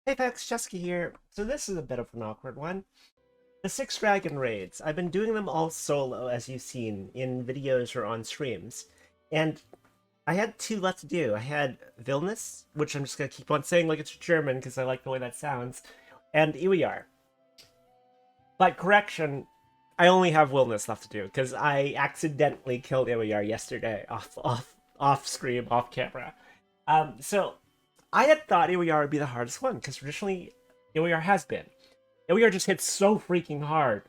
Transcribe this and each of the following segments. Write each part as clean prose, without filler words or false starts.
Hey folks, Jessica here. So this is a bit of an awkward one. The 6 Dragon Raids. I've been doing them all solo, as you've seen, in videos or on streams. And I had 2 left to do. I had Vilnius, which I'm just going to keep on saying like it's German because I like the way that sounds, and Ewiyar. But correction, I only have Vilnius left to do because I accidentally killed Ewiyar yesterday off screen, off camera. So I had thought Ewiyar would be the hardest one because traditionally Ewiyar has been. Ewiyar just hits so freaking hard.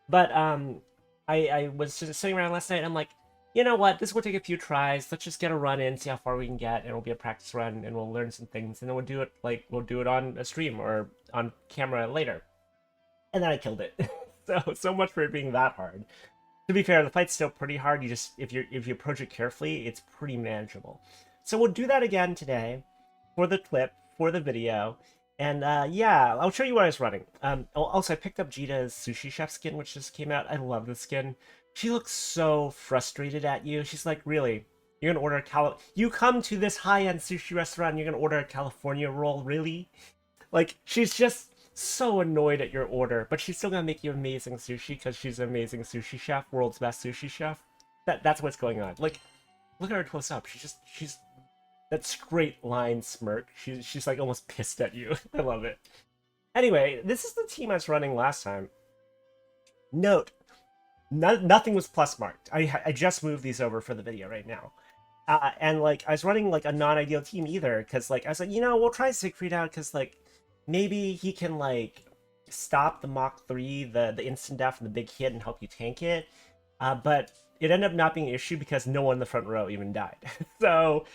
But I was just sitting around last night and I'm like, you know what? This will take a few tries. Let's just get a run in, see how far we can get, and it'll be a practice run, and we'll learn some things, and then we'll do it on a stream or on camera later. And then I killed it. So much for it being that hard. To be fair, the fight's still pretty hard. You just if you approach it carefully, it's pretty manageable. So we'll do that again today for the clip, for the video. And yeah, I'll show you what I was running. Also, I picked up Jita's Sushi Chef skin, which just came out. I love the skin. She looks so frustrated at you. She's like, really? You're gonna order a You come to this high-end sushi restaurant and you're gonna order a California roll, really? Like, she's just so annoyed at your order, but she's still gonna make you amazing sushi because she's an amazing sushi chef, world's best sushi chef. That's what's going on. Like, look at her close up. She's that straight line smirk. She's like almost pissed at you. I love it. Anyway, this is the team I was running last time. Note, nothing was plus marked. I just moved these over for the video right now. And like I was running like a non-ideal team either, because like I was like, we'll try Siegfried out because like maybe he can like stop the Mach 3, the instant death and the big hit and help you tank it. But it ended up not being an issue because no one in the front row even died. So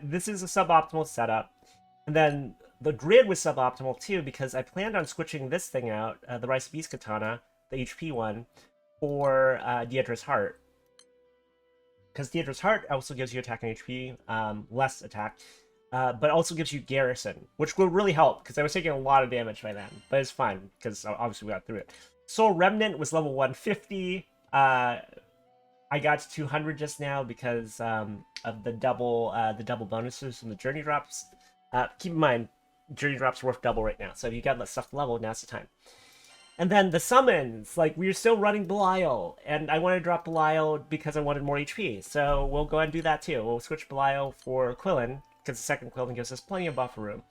this is a suboptimal setup. And then the grid was suboptimal too because I planned on switching this thing out, the Rice Beast Katana, the HP one, for Deirdre's Heart. Because Deirdre's Heart also gives you attack and HP, less attack, but also gives you Garrison, which will really help because I was taking a lot of damage by then. But it's fine because obviously we got through it. Soul Remnant was level 150. I got to 200 just now because of the double bonuses from the journey drops. Keep in mind, journey drops are worth double right now, so if you got that stuff level, now's the time. And then the summons, like we were still running Belial, and I wanted to drop Belial because I wanted more HP, so we'll go ahead and do that too. We'll switch Belial for Quillen because the second Quillen gives us plenty of buffer room.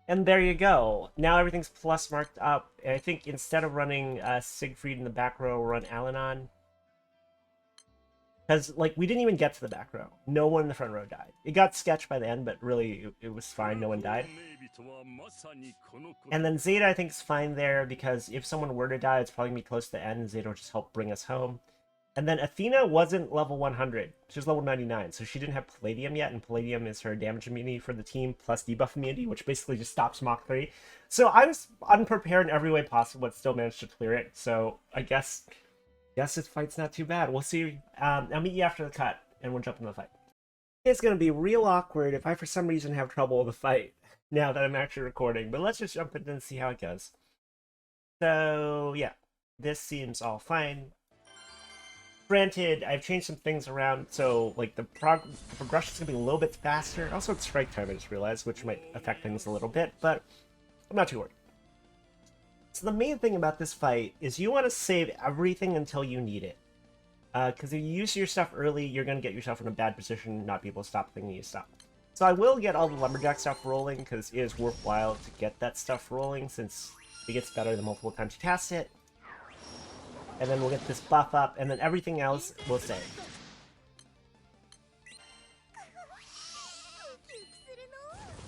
And there you go. Now everything's plus marked up, and I think instead of running Siegfried in the back row, we'll run Alanon. Because, like, we didn't even get to the back row. No one in the front row died. It got sketched by the end, but really, it was fine. No one died. And then Zeta, I think, is fine there, because if someone were to die, it's probably going to be close to the end, and Zeta will just help bring us home. And then Athena wasn't level 100. She was level 99, so she didn't have Palladium yet, and Palladium is her damage immunity for the team, plus debuff immunity, which basically just stops Mach 3. So I was unprepared in every way possible, but still managed to clear it, so I guess this fight's not too bad. We'll see. I'll meet you after the cut, and we'll jump into the fight. It's going to be real awkward if I, for some reason, have trouble with the fight now that I'm actually recording. But let's just jump in and see how it goes. So, yeah. This seems all fine. Granted, I've changed some things around, so, like, the progression's going to be a little bit faster. Also, it's strike time, I just realized, which might affect things a little bit, but I'm not too worried. So the main thing about this fight is you want to save everything until you need it. Because if you use your stuff early, you're going to get yourself in a bad position, not be able to stop the thing you stop. So I will get all the Lumberjack stuff rolling, because it is worthwhile to get that stuff rolling, since it gets better the multiple times you cast it. And then we'll get this buff up, and then everything else will save.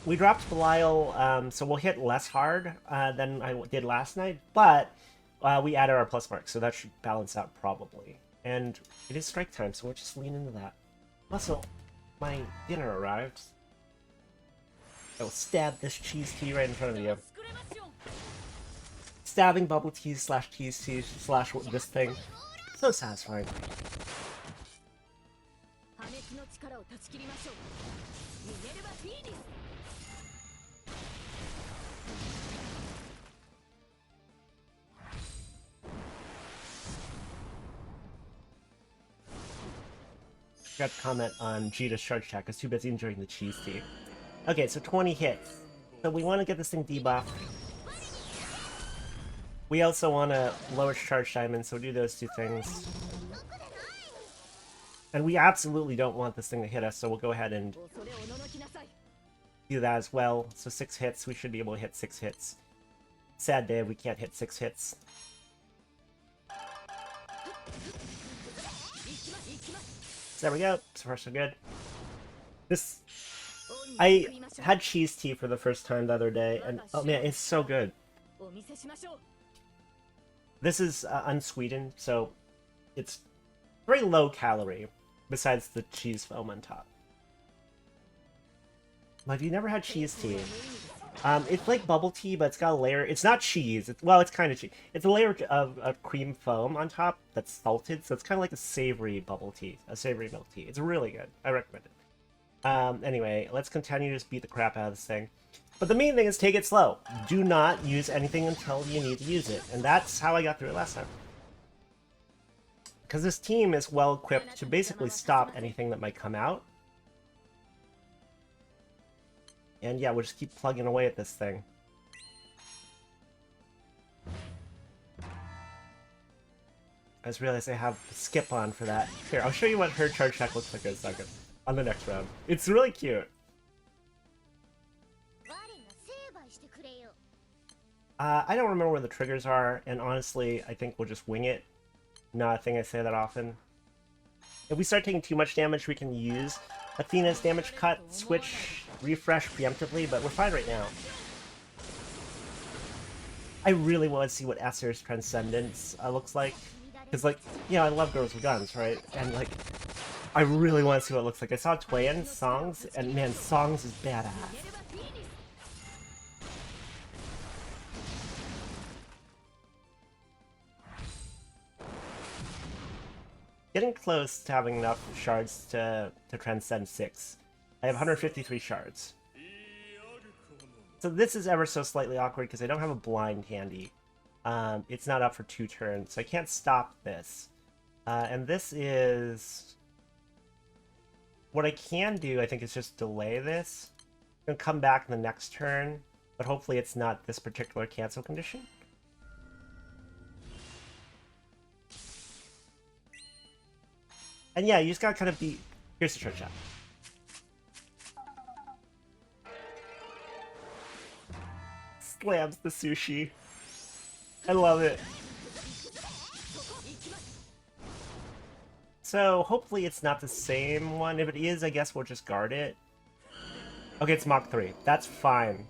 We dropped Belial, so we'll hit less hard than I did last night, but we added our plus mark, so that should balance out probably. And it is strike time, so we'll just lean into that. Also, my dinner arrived. I will stab this cheese tea right in front of you. Stabbing bubble tea slash cheese tea slash this thing. So satisfying. Got to comment on Jita's charge attack. I was too busy enjoying the cheese tea. Okay, so 20 hits. So we want to get this thing debuffed. We also want to lower charge diamond, so do those two things. And we absolutely don't want this thing to hit us, so we'll go ahead and do that as well. So 6 hits, we should be able to hit 6 hits. Sad day, we can't hit 6 hits. So there we go, so far so good. I had cheese tea for the first time the other day, and oh man, it's so good. This is unsweetened, so it's very low calorie, besides the cheese foam on top. Well, have you never had cheese tea? It's like bubble tea, but it's got a layer. It's not cheese. Well, it's kind of cheese. It's a layer of cream foam on top that's salted, so it's kind of like a savory bubble tea, a savory milk tea. It's really good. I recommend it. Anyway, let's continue to just beat the crap out of this thing. But the main thing is take it slow. Do not use anything until you need to use it. And that's how I got through it last time. Because this team is well equipped to basically stop anything that might come out. And yeah, we'll just keep plugging away at this thing. I just realized I have the skip on for that. Here, I'll show you what her charge check looks like in a second. On the next round. It's really cute. I don't remember where the triggers are, and honestly, I think we'll just wing it. Not a thing I say that often. If we start taking too much damage, we can use Athena's damage cut, switch, refresh preemptively, but we're fine right now. I really want to see what Esser's Transcendence looks like. Because, like, you know, I love Girls with Guns, right? And, like, I really want to see what it looks like. I saw Twain, Songs, and man, Songs is badass. Getting close to having enough shards to transcend 6. I have 153 shards. So this is ever so slightly awkward because I don't have a blind handy. It's not up for 2 turns, so I can't stop this. And this is... What I can do, I think, is just delay this. I'm going to come back in the next turn, but hopefully it's not this particular cancel condition. And yeah, you just gotta kind of be... Here's the trick shot. Slams the sushi. I love it. So, hopefully it's not the same one. If it is, I guess we'll just guard it. Okay, it's Mach 3. That's fine.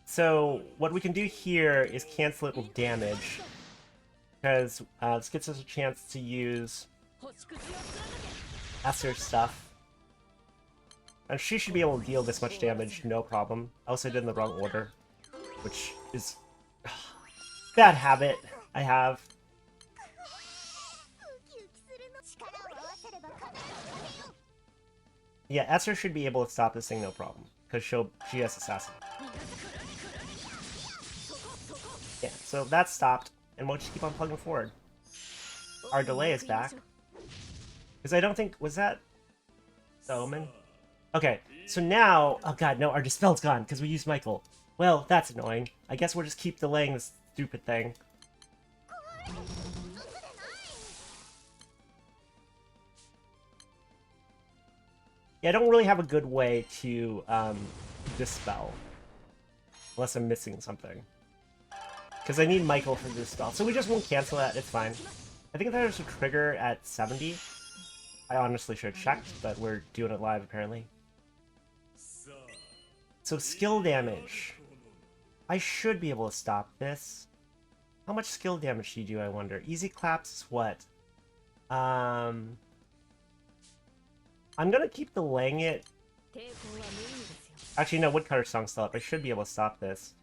So, what we can do here is cancel it with damage. Because this gets us a chance to use Esser's stuff. And she should be able to deal this much damage, no problem. I also did in the wrong order, which is bad habit I have. Yeah, Esser should be able to stop this thing no problem, because she has Assassin. Yeah, so that's stopped, and we'll just keep on plugging forward. Our delay is back. Because I don't think... Was that the Omen? Okay, so now... Oh god, no, our Dispel's gone, because we used Michael. Well, that's annoying. I guess we'll just keep delaying this stupid thing. Yeah, I don't really have a good way to Dispel. Unless I'm missing something. Because I need Michael for this spell. So we just won't cancel that, it's fine. I think there's a trigger at 70. I honestly should have checked, but we're doing it live apparently. So skill damage. I should be able to stop this. How much skill damage do you do, I wonder? Easy claps is what? I'm gonna keep delaying it. Actually, no, Woodcutter Song's still up. I should be able to stop this.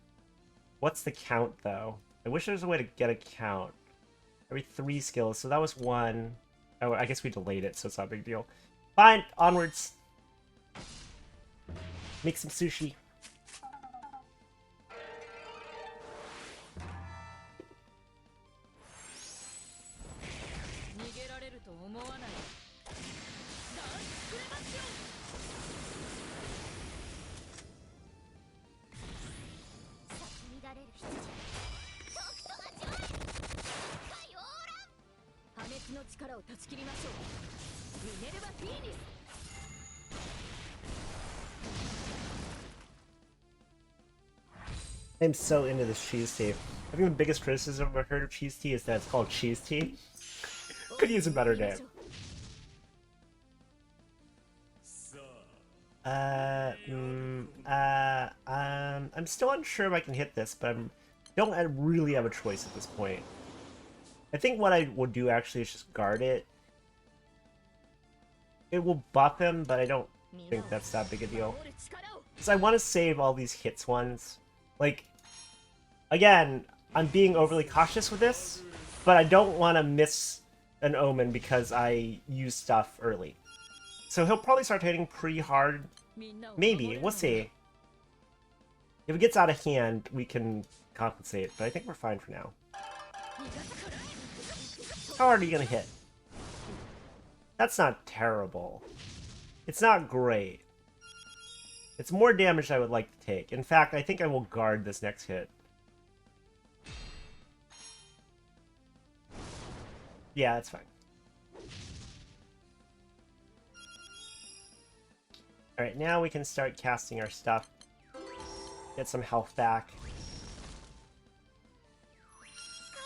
What's the count, though? I wish there was a way to get a count. Every 3 skills, so that was 1. Oh, I guess we delayed it, so it's not a big deal. Fine, onwards. Make some sushi. I'm so into this cheese tea. I think the biggest criticism I've heard of cheese tea is that it's called cheese tea. Could use a better name. I'm still unsure if I can hit this, but I really have a choice at this point. I think what I will do actually is just guard it. It will buff him, but I don't think that's that big a deal. Because I want to save all these hits ones. Like, again, I'm being overly cautious with this, but I don't want to miss an omen because I use stuff early. So he'll probably start hitting pretty hard. Maybe. We'll see. If it gets out of hand, we can compensate, but I think we're fine for now. How hard are you going to hit? That's not terrible. It's not great. It's more damage I would like to take. In fact, I think I will guard this next hit. Yeah, that's fine. Alright, now we can start casting our stuff. Get some health back.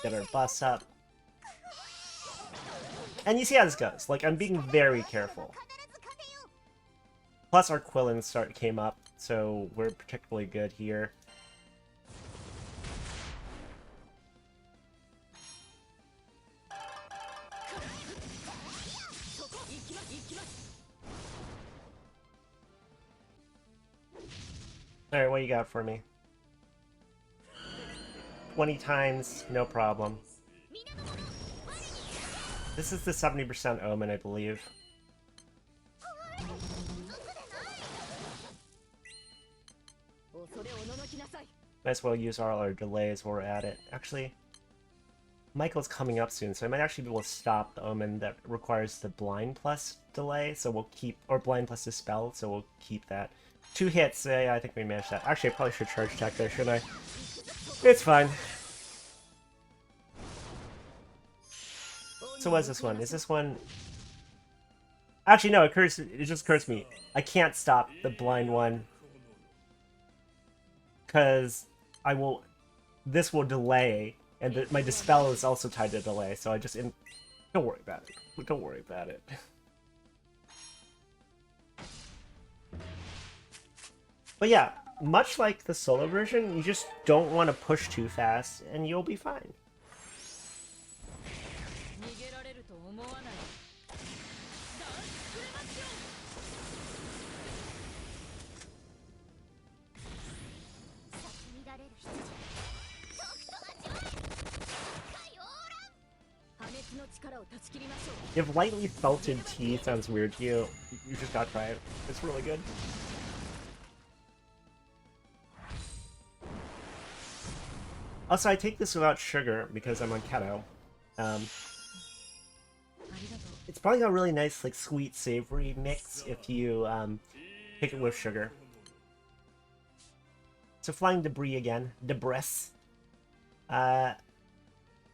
Get our bus up. And you see how this goes. Like, I'm being very careful. Plus our Quillin came up, so we're particularly good here. Alright, what you got for me? 20 times, no problem. This is the 70% Omen, I believe. Might as well use all our delays while we're at it. Actually, Michael's coming up soon, so I might actually be able to stop the Omen that requires the Blind Plus delay, so we'll keep... or Blind Plus Dispel, so we'll keep that. 2 hits, yeah, I think we managed that. Actually, I probably should charge attack there, shouldn't I? It's fine. So what is this one? Is this one... Actually, no, it just occurs to me. I can't stop the blind one. Because I will... This will delay, and my Dispel is also tied to delay, so I just... Don't worry about it. Don't worry about it. But yeah, much like the solo version, you just don't want to push too fast, and you'll be fine. If lightly felted tea sounds weird to you, you just gotta try it. It's really good. Also, I take this without sugar because I'm on keto. It's probably got a really nice, like, sweet, savory mix if you pick it with sugar. So flying debris again. Debris.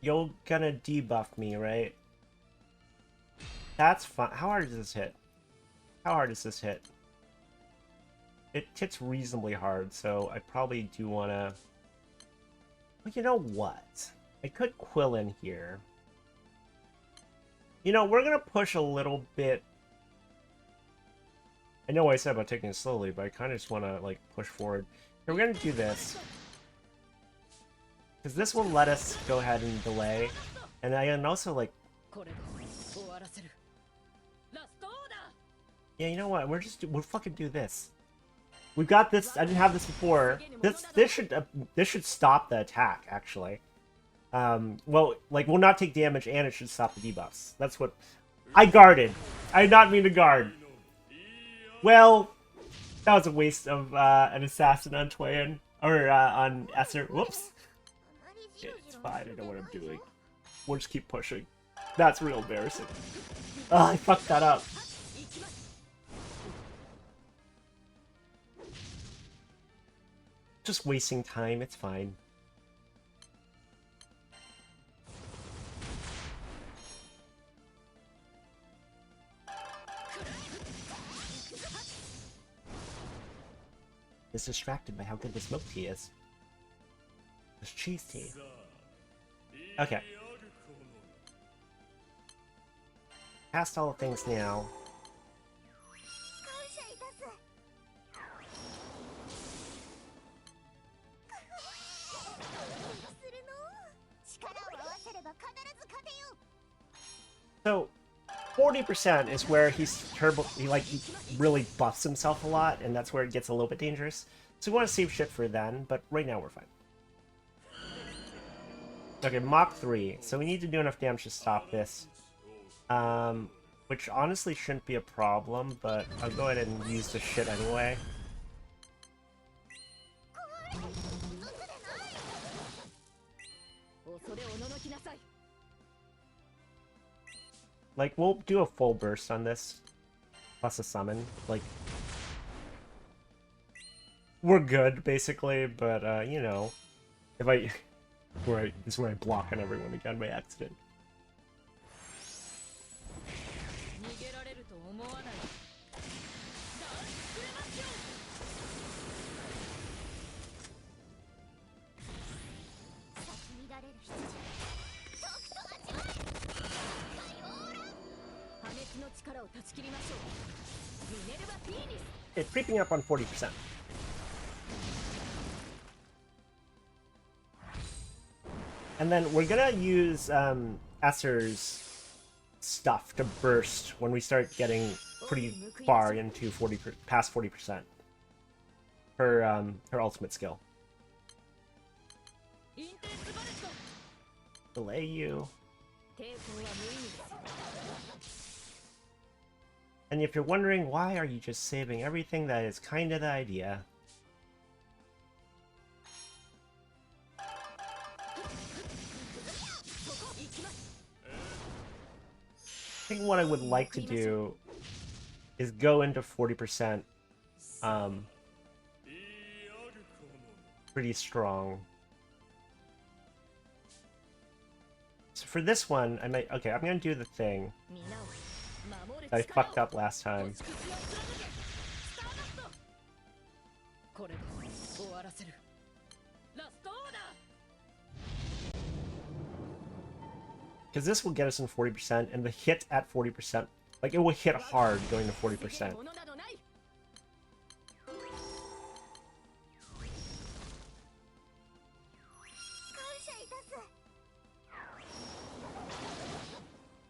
You're gonna debuff me, right? That's fun. How hard does this hit? How hard does this hit? It hits reasonably hard, so I probably do want to... Well, you know what? I could Quill in here. You know, we're going to push a little bit. I know what I said about taking it slowly, but I kind of just want to, like, push forward. Here, we're going to do this. Because this will let us go ahead and delay. And I can also, like... Yeah, you know what? We'll fucking do this. We've got this. I didn't have this before. This should stop the attack, actually. Well, like, we'll not take damage, and it should stop the debuffs. That's what I guarded. I did not mean to guard. Well, that was a waste of an assassin on Twain or on Esser. Whoops. It's fine. I know what I'm doing. We'll just keep pushing. That's real embarrassing. Oh, I fucked that up. Just wasting time, it's fine. just distracted by how good this milk tea is. This cheese tea. Okay. Past all the things now. So, 40% is where he really buffs himself a lot, and that's where it gets a little bit dangerous. So we want to save shit for then, but right now we're fine. Okay, Mach 3. So we need to do enough damage to stop this. Which honestly shouldn't be a problem, but I'll go ahead and use the shit anyway. Like, we'll do a full burst on this, plus a summon. Like, we're good, basically, but, you know, if I... this is where I block on everyone again by accident. It's creeping up on 40%. And then we're gonna use Esser's stuff to burst when we start getting pretty far into past 40%. Her ultimate skill. Delay you. And if you're wondering why are you just saving everything, that is kind of the idea. I think what I would like to do is go into 40% pretty strong. So for this one, I might... Okay, I'm gonna do the thing that I fucked up last time. Because this will get us in 40%, and the hit at 40%, like, it will hit hard going to 40%.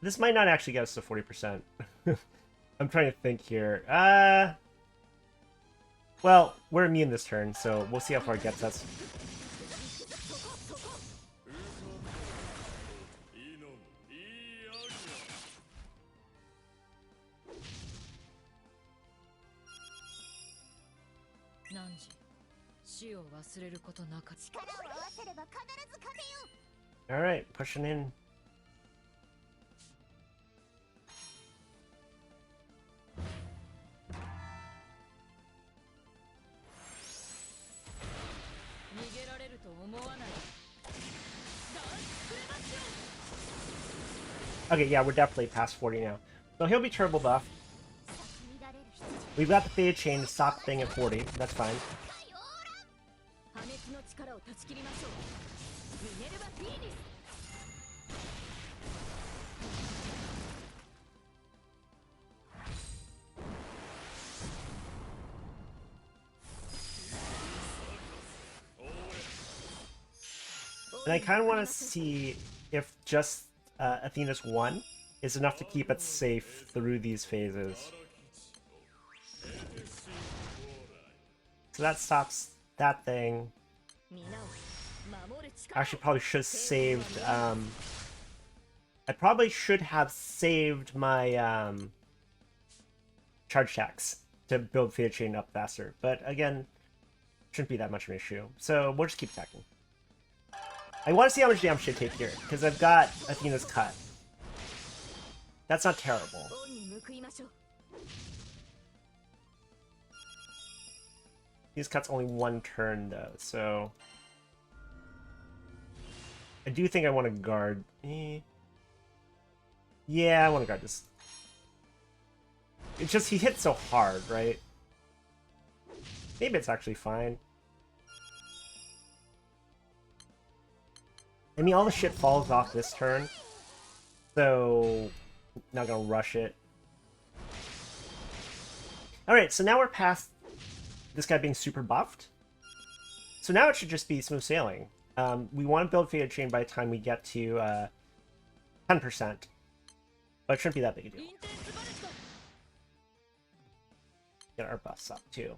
This might not actually get us to 40%. I'm trying to think here. Well, we're immune this turn, so we'll see how far it gets us. Alright, pushing in. Okay, yeah, we're definitely past 40 now. So he'll be turbo buff. We've got the Fade Chain to stop the thing at 40. That's fine. And I kind of want to see if just Athena's 1 is enough to keep it safe through these phases. So that stops that thing. Actually, probably should have saved... I probably should have saved my charge tax to build Fade Chain up faster. But again, shouldn't be that much of an issue. So we'll just keep attacking. I want to see how much damage I take here, because I've got Athena's cut. That's not terrible. His cut's only 1 turn, though, so... I do think I want to guard... Yeah, I want to guard this. It's just he hits so hard, right? Maybe it's actually fine. I mean, all the shit falls off this turn, so not gonna rush it. Alright, so now we're past this guy being super buffed. So now it should just be smooth sailing. We want to build Fated Chain by the time we get to 10%. But it shouldn't be that big a deal. Get our buffs up, too.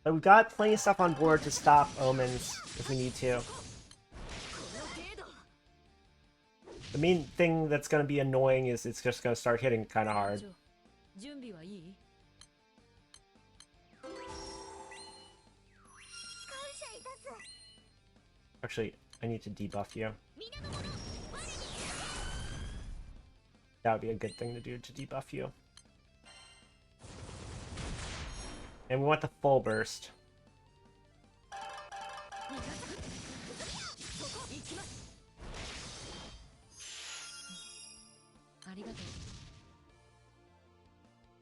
But we've got plenty of stuff on board to stop omens if we need to. The main thing that's going to be annoying is it's just going to start hitting kind of hard. Actually, I need to debuff you. That would be a good thing to do, to debuff you. And we want the full burst.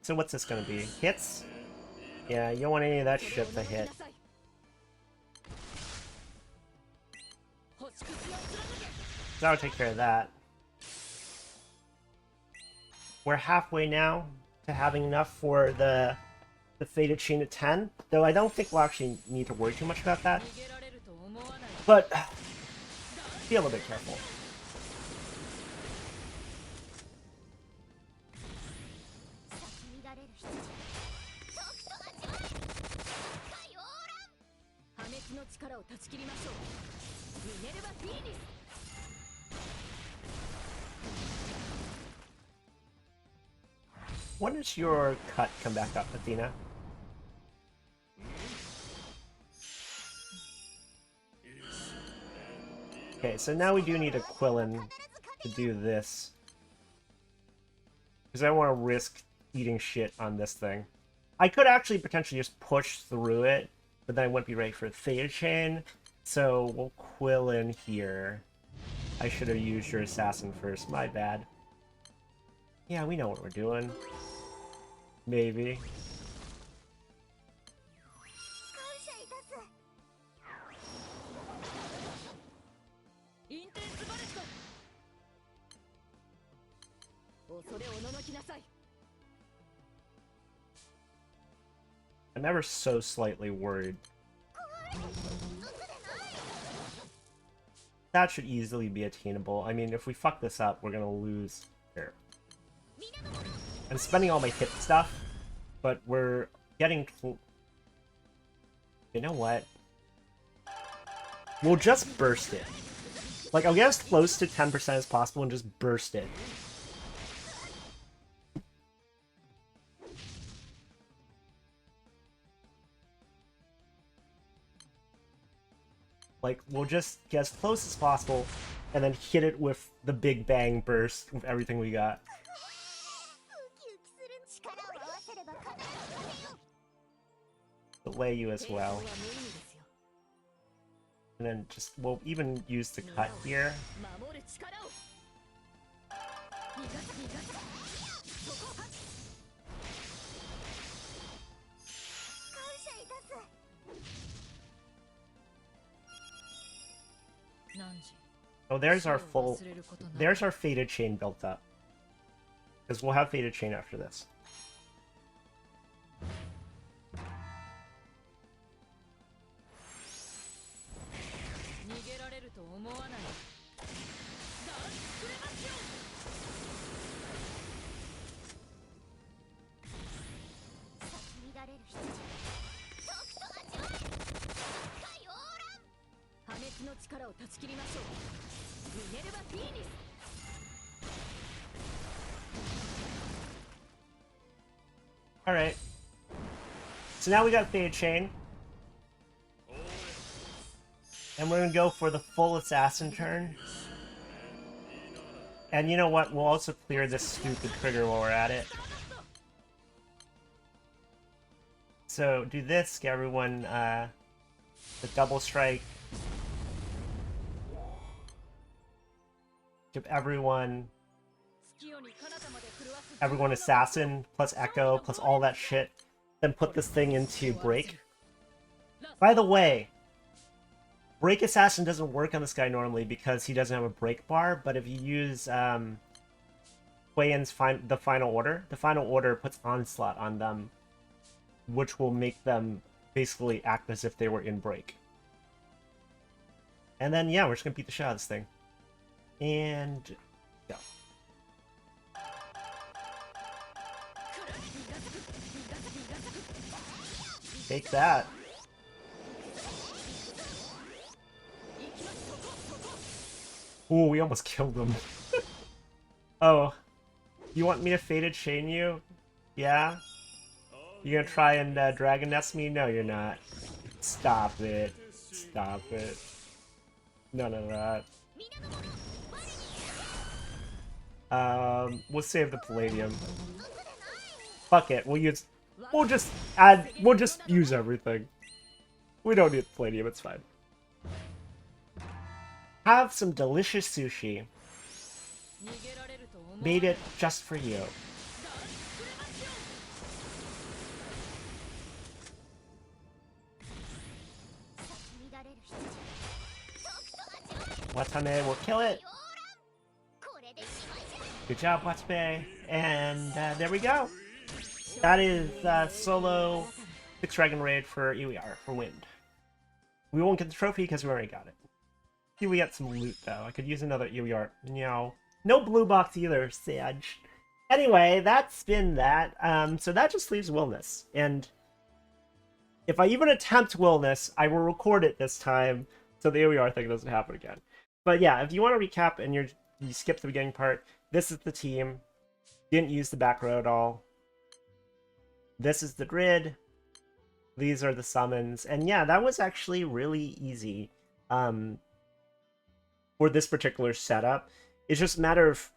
So what's this gonna be? Hits? Yeah, you don't want any of that shit to hit. So I'll take care of that. We're halfway now to having enough for the Fated Chain at 10, though I don't think we'll actually need to worry too much about that. But be a little bit careful. When does your cut come back up, Athena? Okay, so now we do need a Quillin to do this. Because I don't want to risk eating shit on this thing. I could actually potentially just push through it, but then I wouldn't be ready for Fated Chain. So we'll Quillin here. I should have used your assassin first, my bad. Yeah, we know what we're doing. Maybe. I'm ever so slightly worried. That should easily be attainable. I mean, if we fuck this up, we're gonna lose here. I'm spending all my hit stuff, but we're getting... You know what? We'll just burst it. Like, I'll get as close to 10% as possible and just burst it. Like, we'll just get as close as possible and then hit it with the big bang burst with everything we got. Delay you as well. And then just, we'll even use the cut here. Oh, there's our Fated Chain built up. Because we'll have Fated Chain after this. Alright. So now we got Fated Chain. And we're gonna go for the full assassin turn. And you know what? We'll also clear this stupid trigger while we're at it. So do this, get everyone the double strike. Give everyone assassin plus echo plus all that shit. then put this thing into Break. By the way, Break Assassin doesn't work on this guy normally because he doesn't have a break bar, but if you use Huiyen's the Final Order puts Onslaught on them, which will make them basically act as if they were in break. And then, yeah, we're just gonna beat the shit out of this thing. And go. Take that. Ooh, we almost killed them. Oh, you want me to Fated Chain you? Yeah? You gonna try and Dragon Nest me? No, you're not. Stop it. Stop it. None of that. We'll save the Palladium. Fuck it. We'll just use everything. We don't need Palladium. It's fine. Have some delicious sushi. Made it just for you. Watame will kill it. Good job, Watame. And there we go. That is solo 6 Dragon Raid for Ewiyar for Wind. We won't get the trophy because we already got it. See, we got some loot though. I could use another Ewiyar. No. No blue box either, Sage. Anyway, that's been that. So that just leaves Willness. And if I even attempt Willness, I will record it this time so the Ewiyar thing doesn't happen again. But yeah, if you want to recap and you skip the beginning part, this is the team. Didn't use the back row at all. This is the grid. These are the summons. And yeah, that was actually really easy for this particular setup. It's just a matter of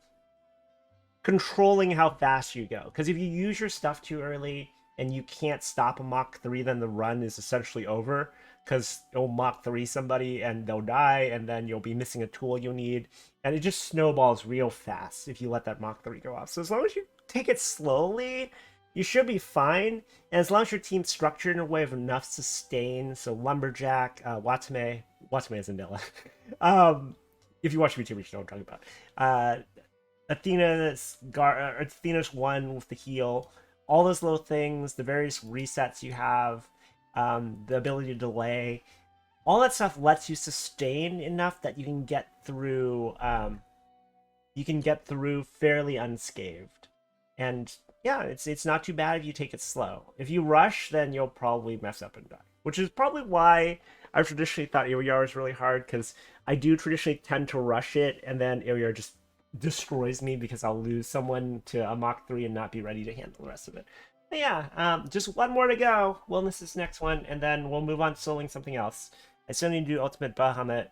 controlling how fast you go. Because if you use your stuff too early and you can't stop a Mach 3, then the run is essentially over. Because it'll Mach 3 somebody and they'll die, and then you'll be missing a tool you need. And it just snowballs real fast if you let that Mach 3 go off. So as long as you take it slowly, you should be fine. And as long as your team's structured in a way of enough sustain, so Lumberjack, Watame is Vanilla. If you watch YouTube, you know what I'm talking about. Athena's one with the heal, all those little things, the various resets you have, the ability to delay, all that stuff lets you sustain enough that you can get through. Fairly unscathed, and yeah, it's not too bad if you take it slow. If you rush, then you'll probably mess up and die, which is probably why I've traditionally thought Ewiyar was really hard, because I do traditionally tend to rush it, and then Ewiyar just destroys me because I'll lose someone to a Mach 3 and not be ready to handle the rest of it. But yeah, just one more to go. Wellness is next one, and then we'll move on to soloing something else. I still need to do Ultimate Bahamut,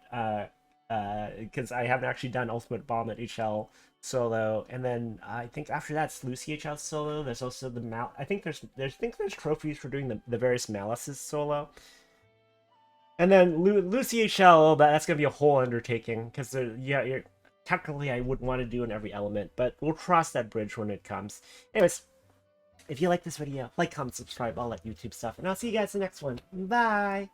because I haven't actually done Ultimate Bahamut HL solo, and then I think after that it's Lucy HL solo. There's also the I think there's trophies for doing the various Malices solo. And then Lucy HL, that's going to be a whole undertaking, because technically I wouldn't want to do in every element, but we'll cross that bridge when it comes. Anyways, if you like this video, like, comment, subscribe, all that YouTube stuff, and I'll see you guys in the next one. Bye!